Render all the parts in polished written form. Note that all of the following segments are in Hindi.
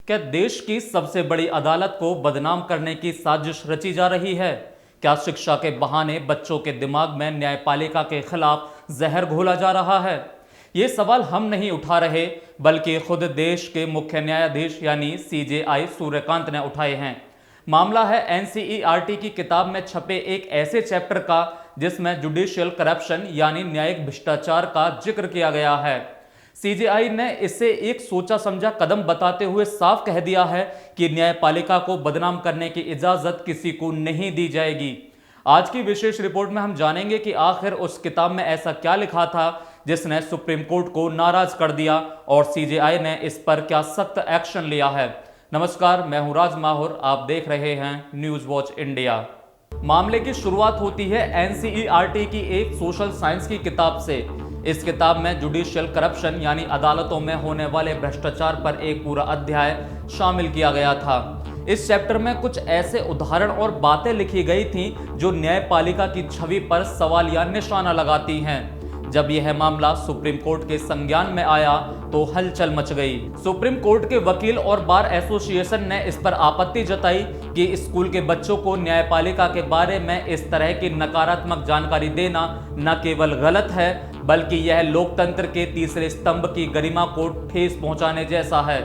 क्या देश की सबसे बड़ी अदालत को बदनाम करने की साजिश रची जा रही है? क्या शिक्षा के बहाने बच्चों के दिमाग में न्यायपालिका के खिलाफ जहर घोला जा रहा है? ये सवाल हम नहीं उठा रहे, बल्कि खुद देश के मुख्य न्यायाधीश यानी सीजेआई सूर्यकांत ने उठाए हैं। मामला है एनसीईआरटी की किताब में छपे एक ऐसे चैप्टर का जिसमें जुडिशियल करप्शन यानी न्यायिक भ्रष्टाचार का जिक्र किया गया है। सीजेआई ने इसे एक सोचा समझा कदम बताते हुए साफ कह दिया है कि न्यायपालिका को बदनाम करने की इजाजत किसी को नहीं दी जाएगी। आज की विशेष रिपोर्ट में हम जानेंगे कि आखिर उस किताब में ऐसा क्या लिखा था जिसने सुप्रीम कोर्ट को नाराज कर दिया और सीजेआई ने इस पर क्या सख्त एक्शन लिया है। नमस्कार, मैं हूं राज माहौर, आप देख रहे हैं न्यूज वॉच इंडिया। मामले की शुरुआत होती है एनसीईआरटी की एक सोशल साइंस की किताब से। इस किताब में जुडिशियल करप्शन यानी अदालतों में होने वाले भ्रष्टाचार पर एक पूरा अध्याय शामिल किया गया था। इस चैप्टर में कुछ ऐसे उदाहरण और बातें लिखी गई थीं जो न्यायपालिका की छवि पर सवाल या निशाना लगाती हैं। जब यह मामला सुप्रीम कोर्ट के संज्ञान में आया तो हलचल मच गई। सुप्रीम कोर्ट के वकील और बार एसोसिएशन ने इस पर आपत्ति जताई कि स्कूल के बच्चों को न्यायपालिका के बारे में इस तरह की नकारात्मक जानकारी देना न केवल गलत है, बल्कि यह लोकतंत्र के तीसरे स्तंभ की गरिमा को ठेस पहुंचाने जैसा है।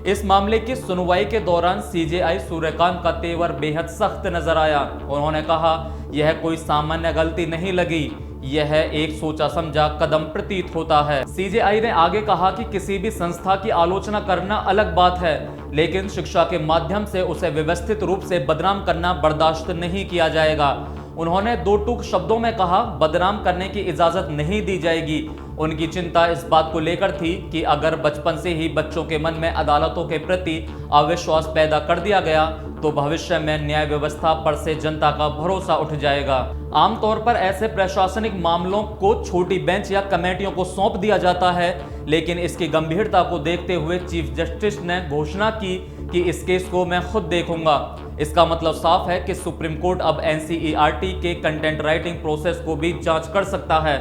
इस मामले की सुनवाई के दौरान सीजेआई सूर्यकांत का तेवर बेहद सख्त नजर आया। उन्होंने कहा, यह कोई सामान्य गलती नहीं लगी, यह एक सोचा समझा कदम प्रतीत होता है। सीजेआई ने आगे कहा कि किसी भी संस्था की आलोचना करना अलग बात है, लेकिन शिक्षा के माध्यम से उसे व्यवस्थित रूप से बदनाम करना बर्दाश्त नहीं किया जाएगा। उन्होंने दो टूक शब्दों में कहा, बदनाम करने की इजाजत नहीं दी जाएगी। उनकी चिंता इस बात को लेकर थी कि अगर बचपन से ही बच्चों के मन में अदालतों के प्रति अविश्वास पैदा कर दिया गया तो भविष्य में न्याय व्यवस्था पर से जनता का भरोसा उठ जाएगा। आमतौर पर ऐसे प्रशासनिक मामलों को छोटी बेंच या कमेटियों को सौंप दिया जाता है, लेकिन इसकी गंभीरता को देखते हुए चीफ जस्टिस ने घोषणा की कि इस केस को मैं खुद देखूंगा। इसका मतलब साफ है कि सुप्रीम कोर्ट अब एनसीईआरटी के कंटेंट राइटिंग प्रोसेस को भी जांच कर सकता है।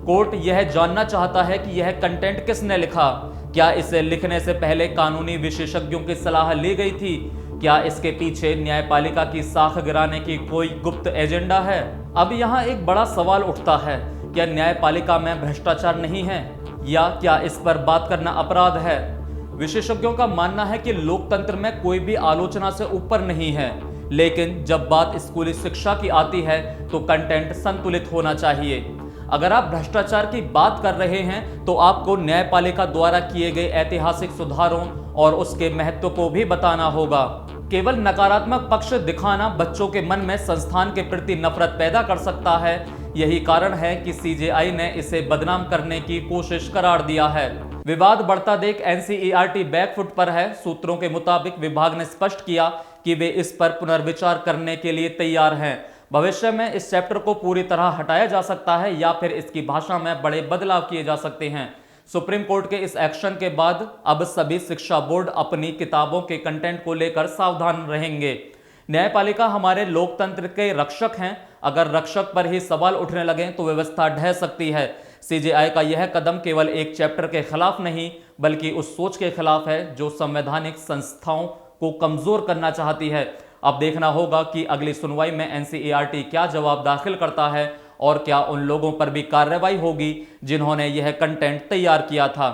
कोर्ट यह जानना चाहता है कि यह कंटेंट किसने लिखा, क्या इसे लिखने से पहले कानूनी विशेषज्ञों की सलाह ली गई थी, क्या इसके पीछे न्यायपालिका की साख गिराने की कोई गुप्त एजेंडा है। अब यहाँ एक बड़ा सवाल उठता है, क्या न्यायपालिका में भ्रष्टाचार नहीं है या क्या इस पर बात करना अपराध है। विशेषज्ञों का मानना है कि लोकतंत्र में कोई भी आलोचना से ऊपर नहीं है, लेकिन जब बात स्कूली शिक्षा की आती है तो कंटेंट संतुलित होना चाहिए। अगर आप भ्रष्टाचार की बात कर रहे हैं तो आपको न्यायपालिका द्वारा किए गए ऐतिहासिक सुधारों और उसके महत्व को भी बताना होगा। केवल नकारात्मक पक्ष दिखाना बच्चों के मन में संस्थान के प्रति नफरत पैदा कर सकता है। यही कारण है कि सीजेआई ने इसे बदनाम करने की कोशिश करार दिया है। विवाद बढ़ता देख एनसीईआरटी बैकफुट पर है। सूत्रों के मुताबिक विभाग ने स्पष्ट किया कि वे इस पर पुनर्विचार करने के लिए तैयार हैं। भविष्य में इस चैप्टर को पूरी तरह हटाया जा सकता है या फिर इसकी भाषा में बड़े बदलाव किए जा सकते हैं। सुप्रीम कोर्ट के इस एक्शन के बाद अब सभी शिक्षा बोर्ड अपनी किताबों के कंटेंट को लेकर सावधान रहेंगे। न्यायपालिका हमारे लोकतंत्र के रक्षक हैं। अगर रक्षक पर ही सवाल उठने लगे तो व्यवस्था ढह सकती है। सीजेआई का यह कदम केवल एक चैप्टर के खिलाफ नहीं, बल्कि उस सोच के खिलाफ है जो संवैधानिक संस्थाओं को कमजोर करना चाहती है। अब देखना होगा कि अगली सुनवाई में एनसीईआरटी क्या जवाब दाखिल करता है और क्या उन लोगों पर भी कार्रवाई होगी जिन्होंने यह कंटेंट तैयार किया था।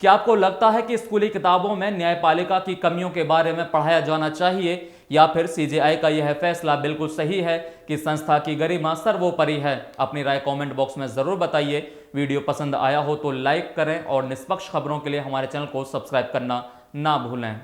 क्या आपको लगता है कि स्कूली किताबों में न्यायपालिका की कमियों के बारे में पढ़ाया जाना चाहिए, या फिर सीजेआई का यह फैसला बिल्कुल सही है कि संस्था की गरिमा सर्वोपरि है? अपनी राय कमेंट बॉक्स में जरूर बताइए। वीडियो पसंद आया हो तो लाइक करें और निष्पक्ष खबरों के लिए हमारे चैनल को सब्सक्राइब करना ना भूलें।